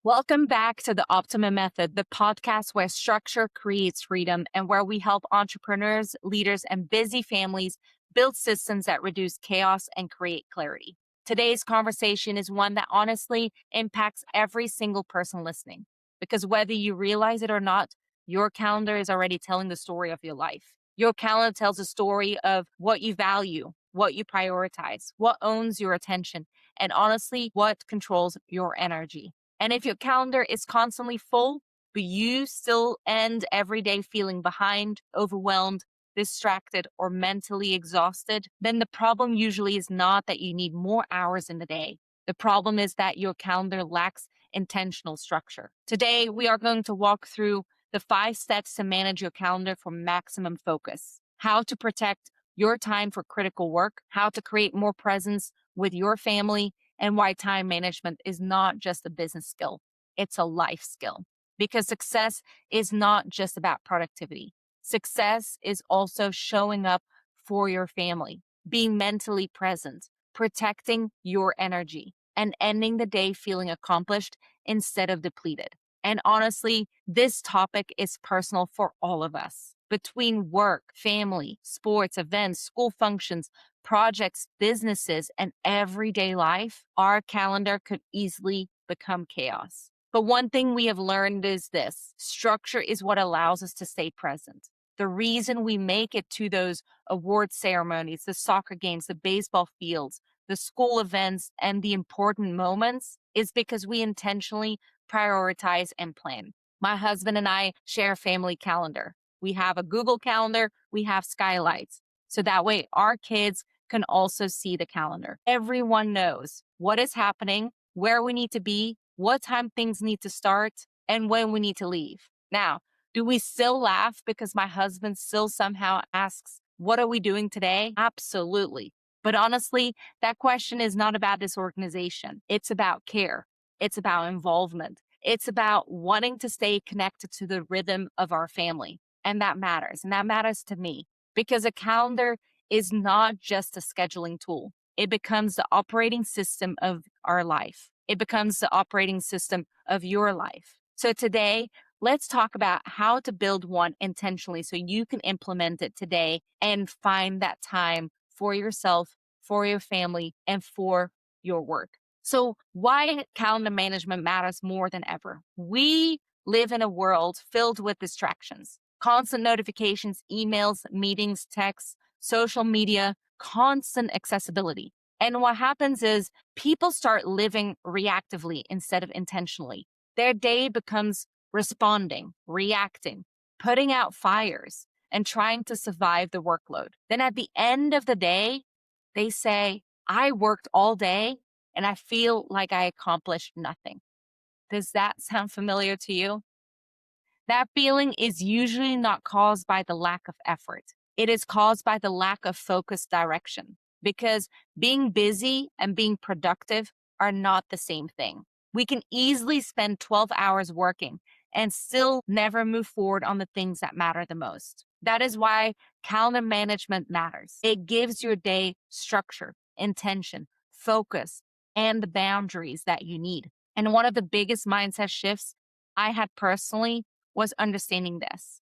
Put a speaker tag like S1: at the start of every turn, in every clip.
S1: Welcome back to the Optimum Method, the podcast where structure creates freedom and where we help entrepreneurs, leaders, and busy families build systems that reduce chaos and create clarity. Today's conversation is one that honestly impacts every single person listening, because whether you realize it or not, your calendar is already telling the story of your life. Your calendar tells a story of what you value, what you prioritize, what owns your attention, and honestly, what controls your energy. And if your calendar is constantly full, but you still end every day feeling behind, overwhelmed, distracted, or mentally exhausted, then the problem usually is not that you need more hours in the day. The problem is that your calendar lacks intentional structure. Today, we are going to walk through the 5 steps to manage your calendar for maximum focus, how to protect your time for critical work, how to create more presence with your family, and why time management is not just a business skill, it's a life skill. Because success is not just about productivity. Success is also showing up for your family, being mentally present, protecting your energy, and ending the day feeling accomplished instead of depleted. And honestly, this topic is personal for all of us. Between work, family, sports, events, school functions, projects, businesses, and everyday life, our calendar could easily become chaos. But one thing we have learned is this: structure is what allows us to stay present. The reason we make it to those award ceremonies, the soccer games, the baseball fields, the school events, and the important moments is because we intentionally prioritize and plan. My husband and I share a family calendar. We have a Google Calendar, we have skylights. So that way our kids can also see the calendar. Everyone knows what is happening, where we need to be, what time things need to start, and when we need to leave. Now, do we still laugh because my husband still somehow asks, "What are we doing today?" Absolutely. But honestly, that question is not about disorganization. It's about care. It's about involvement. It's about wanting to stay connected to the rhythm of our family. And that matters. And that matters to me because a calendar is not just a scheduling tool. It becomes the operating system of our life. It becomes the operating system of your life. So today, let's talk about how to build one intentionally so you can implement it today and find that time for yourself, for your family, and for your work. So why calendar management matters more than ever. We live in a world filled with distractions, constant notifications, emails, meetings, texts, social media, constant accessibility. And what happens is people start living reactively instead of intentionally. Their day becomes responding, reacting, putting out fires, and trying to survive the workload. Then at the end of the day, they say, "I worked all day and I feel like I accomplished nothing." Does that sound familiar to you? That feeling is usually not caused by the lack of effort. It is caused by the lack of focused direction because being busy and being productive are not the same thing. We can easily spend 12 hours working and still never move forward on the things that matter the most. That is why calendar management matters. It gives your day structure, intention, focus, and the boundaries that you need. And one of the biggest mindset shifts I had personally was understanding this.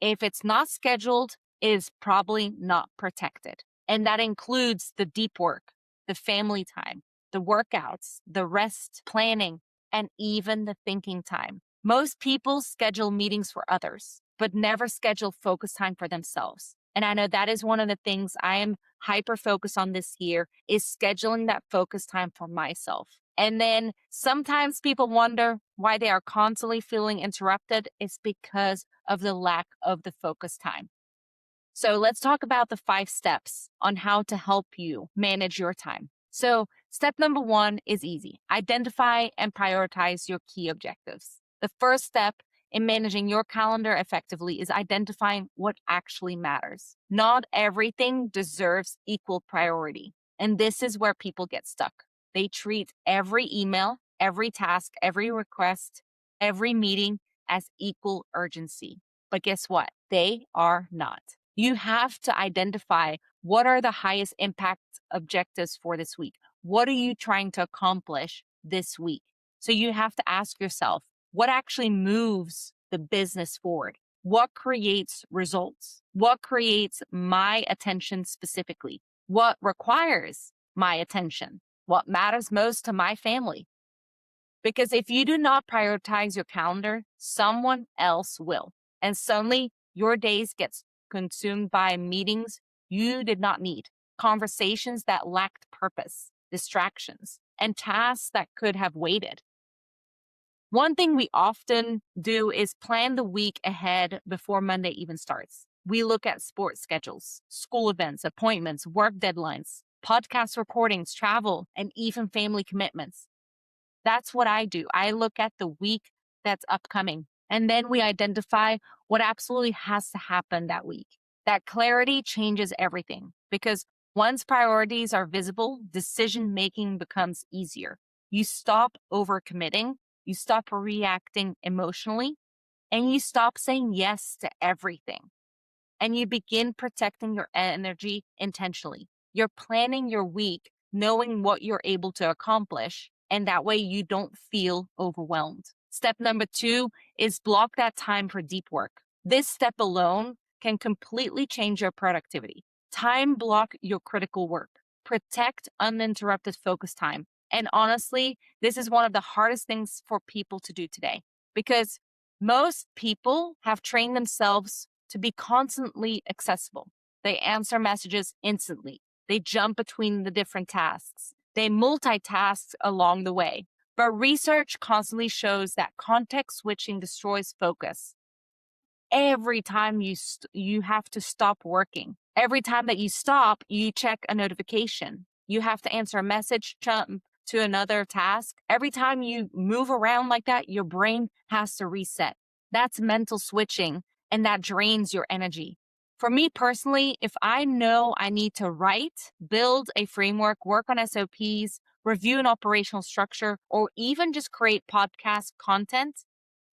S1: If it's not scheduled, it is probably not protected. And that includes the deep work, the family time, the workouts, the rest, planning, and even the thinking time. Most people schedule meetings for others, but never schedule focus time for themselves. And I know that is one of the things I am hyper focused on this year is scheduling that focus time for myself. And then sometimes people wonder why they are constantly feeling interrupted. It's because of the lack of the focus time. So let's talk about the 5 steps on how to help you manage your time. So step number 1 is easy. Identify and prioritize your key objectives. The first step in managing your calendar effectively is identifying what actually matters. Not everything deserves equal priority. And this is where people get stuck. They treat every email, every task, every request, every meeting as equal urgency. But guess what? They are not. You have to identify what are the highest impact objectives for this week. What are you trying to accomplish this week? So you have to ask yourself, what actually moves the business forward? What creates results? What creates my attention specifically? What requires my attention? What matters most to my family? Because if you do not prioritize your calendar, someone else will. And suddenly your days gets consumed by meetings you did not need, conversations that lacked purpose, distractions, and tasks that could have waited. One thing we often do is plan the week ahead before Monday even starts. We look at sports schedules, school events, appointments, work deadlines, podcast recordings, travel, and even family commitments. That's what I do. I look at the week that's upcoming, and then we identify what absolutely has to happen that week. That clarity changes everything because once priorities are visible, decision making becomes easier. You stop overcommitting, you stop reacting emotionally, and you stop saying yes to everything. And you begin protecting your energy intentionally. You're planning your week, knowing what you're able to accomplish, and that way you don't feel overwhelmed. Step number 2 is block that time for deep work. This step alone can completely change your productivity. Time block your critical work. Protect uninterrupted focus time. And honestly, this is one of the hardest things for people to do today because most people have trained themselves to be constantly accessible. They answer messages instantly. They jump between the different tasks. They multitask along the way. But research constantly shows that context switching destroys focus. Every time you have to stop working. Every time that you stop, you check a notification. You have to answer a message, jump to another task. Every time you move around like that, your brain has to reset. That's mental switching, and that drains your energy. For me personally, if I know I need to write, build a framework, work on SOPs, review an operational structure, or even just create podcast content,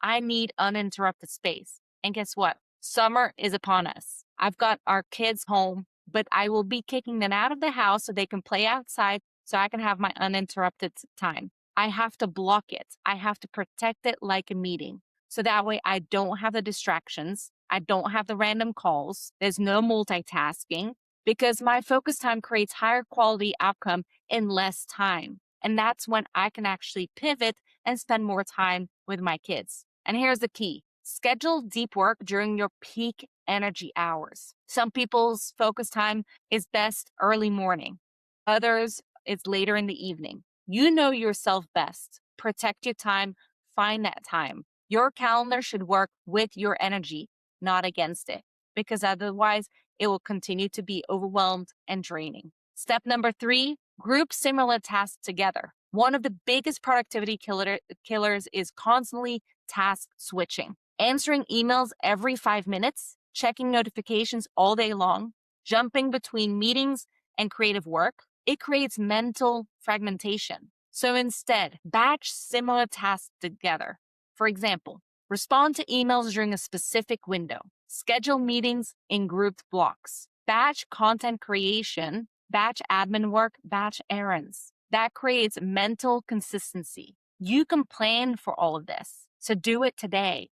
S1: I need uninterrupted space. And guess what? Summer is upon us. I've got our kids home, but I will be kicking them out of the house so they can play outside so I can have my uninterrupted time. I have to block it. I have to protect it like a meeting. So that way I don't have the distractions. I don't have the random calls. There's no multitasking because my focus time creates higher quality outcome in less time. And that's when I can actually pivot and spend more time with my kids. And here's the key. Schedule deep work during your peak energy hours. Some people's focus time is best early morning. Others, it's later in the evening. You know yourself best. Protect your time. Find that time. Your calendar should work with your energy, not against it, because otherwise it will continue to be overwhelmed and draining. Step number 3, group similar tasks together. One of the biggest productivity killers is constantly task switching. Answering emails every 5 minutes, checking notifications all day long, jumping between meetings and creative work, it creates mental fragmentation. So instead, batch similar tasks together. For example, respond to emails during a specific window, schedule meetings in grouped blocks, batch content creation, batch admin work, batch errands. That creates mental consistency. You can plan for all of this, so do it today.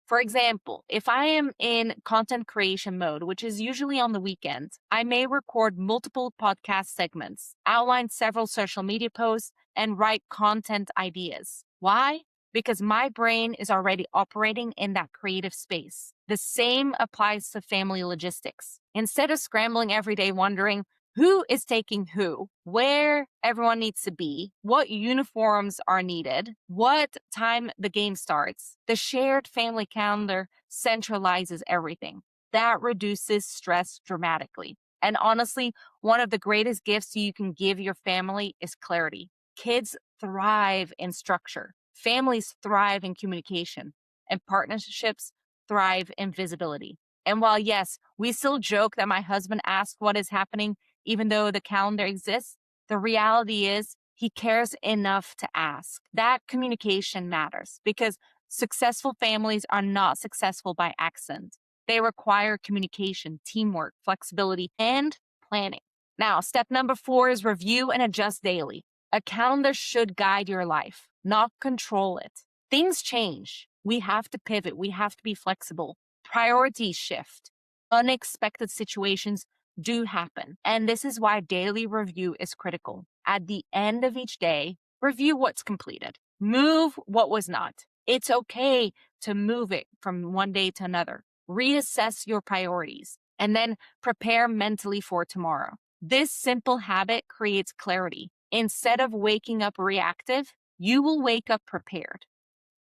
S1: For example, if I am in content creation mode, which is usually on the weekends, I may record multiple podcast segments, outline several social media posts, and write content ideas. Why? Because my brain is already operating in that creative space. The same applies to family logistics. Instead of scrambling every day wondering, who is taking who, where everyone needs to be, what uniforms are needed, what time the game starts. The shared family calendar centralizes everything. That reduces stress dramatically. And honestly, one of the greatest gifts you can give your family is clarity. Kids thrive in structure, families thrive in communication, and partnerships thrive in visibility. And while, yes, we still joke that my husband asks what is happening, even though the calendar exists, the reality is he cares enough to ask. That communication matters because successful families are not successful by accident. They require communication, teamwork, flexibility, and planning. Now, step number 4 is review and adjust daily. A calendar should guide your life, not control it. Things change. We have to pivot. We have to be flexible. Priorities shift. Unexpected situations do happen. And this is why daily review is critical. At the end of each day, review what's completed, move what was not. It's okay to move it from one day to another. Reassess your priorities and then prepare mentally for tomorrow. This simple habit creates clarity. Instead of waking up reactive, you will wake up prepared.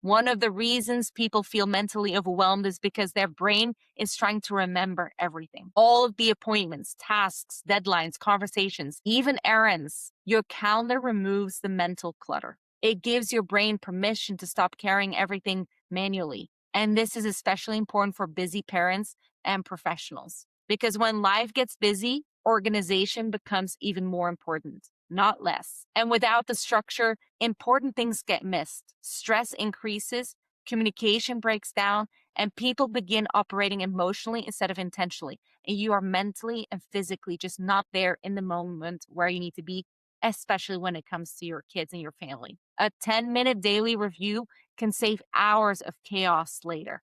S1: One of the reasons people feel mentally overwhelmed is because their brain is trying to remember everything. All of the appointments, tasks, deadlines, conversations, even errands. Your calendar removes the mental clutter. It gives your brain permission to stop carrying everything manually. And this is especially important for busy parents and professionals. Because when life gets busy, organization becomes even more important, not less. And without the structure, important things get missed. Stress increases, communication breaks down, and people begin operating emotionally instead of intentionally. And you are mentally and physically just not there in the moment where you need to be, especially when it comes to your kids and your family. A 10-minute daily review can save hours of chaos later.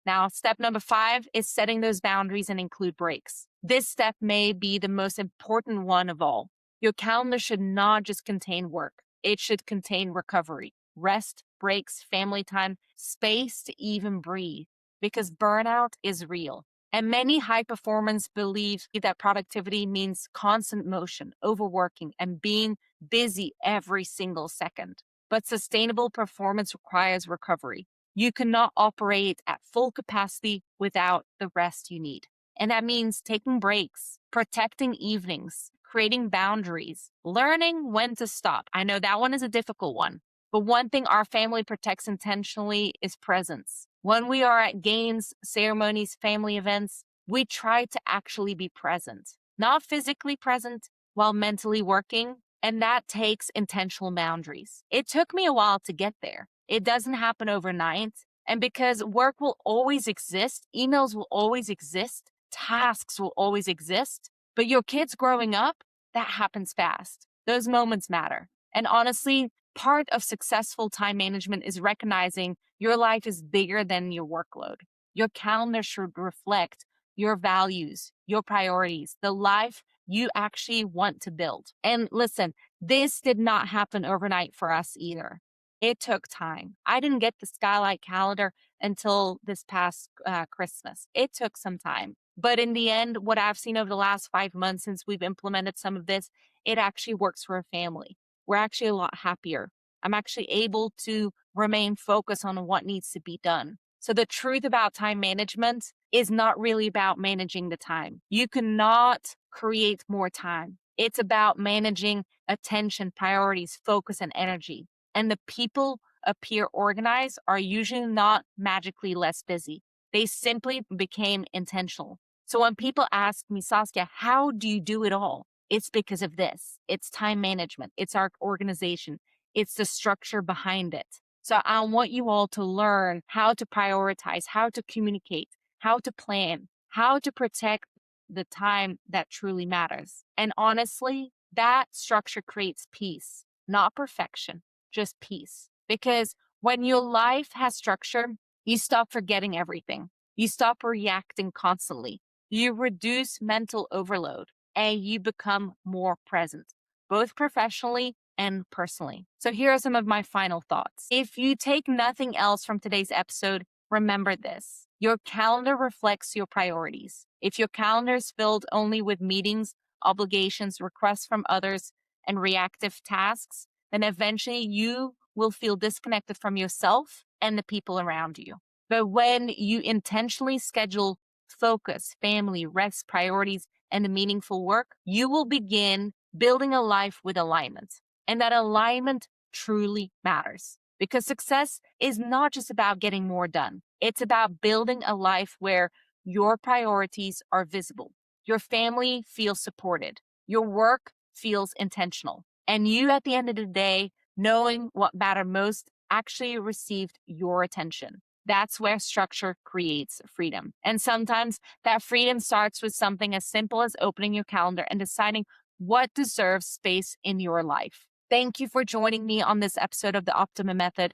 S1: Now, step number 5 is setting those boundaries and include breaks. This step may be the most important one of all. Your calendar should not just contain work. It should contain recovery, rest, breaks, family time, space to even breathe, because burnout is real. And many high performers believe that productivity means constant motion, overworking, and being busy every single second. But sustainable performance requires recovery. You cannot operate at full capacity without the rest you need. And that means taking breaks, protecting evenings, creating boundaries, learning when to stop. I know that one is a difficult one, but one thing our family protects intentionally is presence. When we are at games, ceremonies, family events, we try to actually be present, not physically present while mentally working. And that takes intentional boundaries. It took me a while to get there. It doesn't happen overnight. And because work will always exist, emails will always exist, tasks will always exist, but your kids growing up, that happens fast. Those moments matter. And honestly, part of successful time management is recognizing your life is bigger than your workload. Your calendar should reflect your values, your priorities, the life you actually want to build. And listen, this did not happen overnight for us either. It took time. I didn't get the Skylight calendar until this past Christmas. It took some time. But in the end, what I've seen over the last 5 months since we've implemented some of this, it actually works for a family. We're actually a lot happier. I'm actually able to remain focused on what needs to be done. So the truth about time management is not really about managing the time. You cannot create more time. It's about managing attention, priorities, focus, and energy. And the people appear organized are usually not magically less busy. They simply became intentional. So when people ask me, Saskia, how do you do it all? It's because of this. It's time management. It's our organization. It's the structure behind it. So I want you all to learn how to prioritize, how to communicate, how to plan, how to protect the time that truly matters. And honestly, that structure creates peace, not perfection, just peace. Because when your life has structure, you stop forgetting everything. You stop reacting constantly. You reduce mental overload and you become more present, both professionally and personally. So here are some of my final thoughts. If you take nothing else from today's episode, remember this. Your calendar reflects your priorities. If your calendar is filled only with meetings, obligations, requests from others, and reactive tasks, then eventually you will feel disconnected from yourself and the people around you. But when you intentionally schedule focus, family, rest, priorities, and the meaningful work, you will begin building a life with alignment. And that alignment truly matters, because success is not just about getting more done. It's about building a life where your priorities are visible, your family feels supported, your work feels intentional, and you, at the end of the day, knowing what mattered most, actually received your attention. That's where structure creates freedom. And sometimes that freedom starts with something as simple as opening your calendar and deciding what deserves space in your life. Thank you for joining me on this episode of the Optimum Method.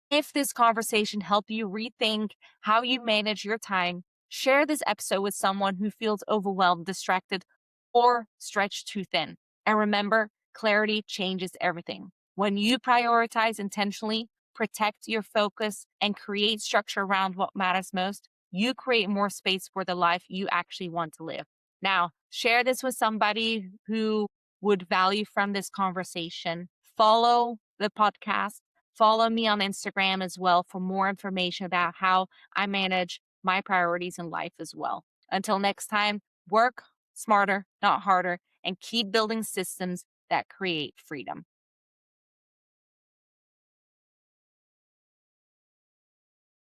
S1: If this conversation helped you rethink how you manage your time, share this episode with someone who feels overwhelmed, distracted, or stretched too thin. And remember, clarity changes everything. When you prioritize intentionally, protect your focus, and create structure around what matters most, you create more space for the life you actually want to live. Now, share this with somebody who would value from this conversation. Follow the podcast. Follow me on Instagram as well for more information about how I manage my priorities in life as well. Until next time, work smarter, not harder, and keep building systems that create freedom.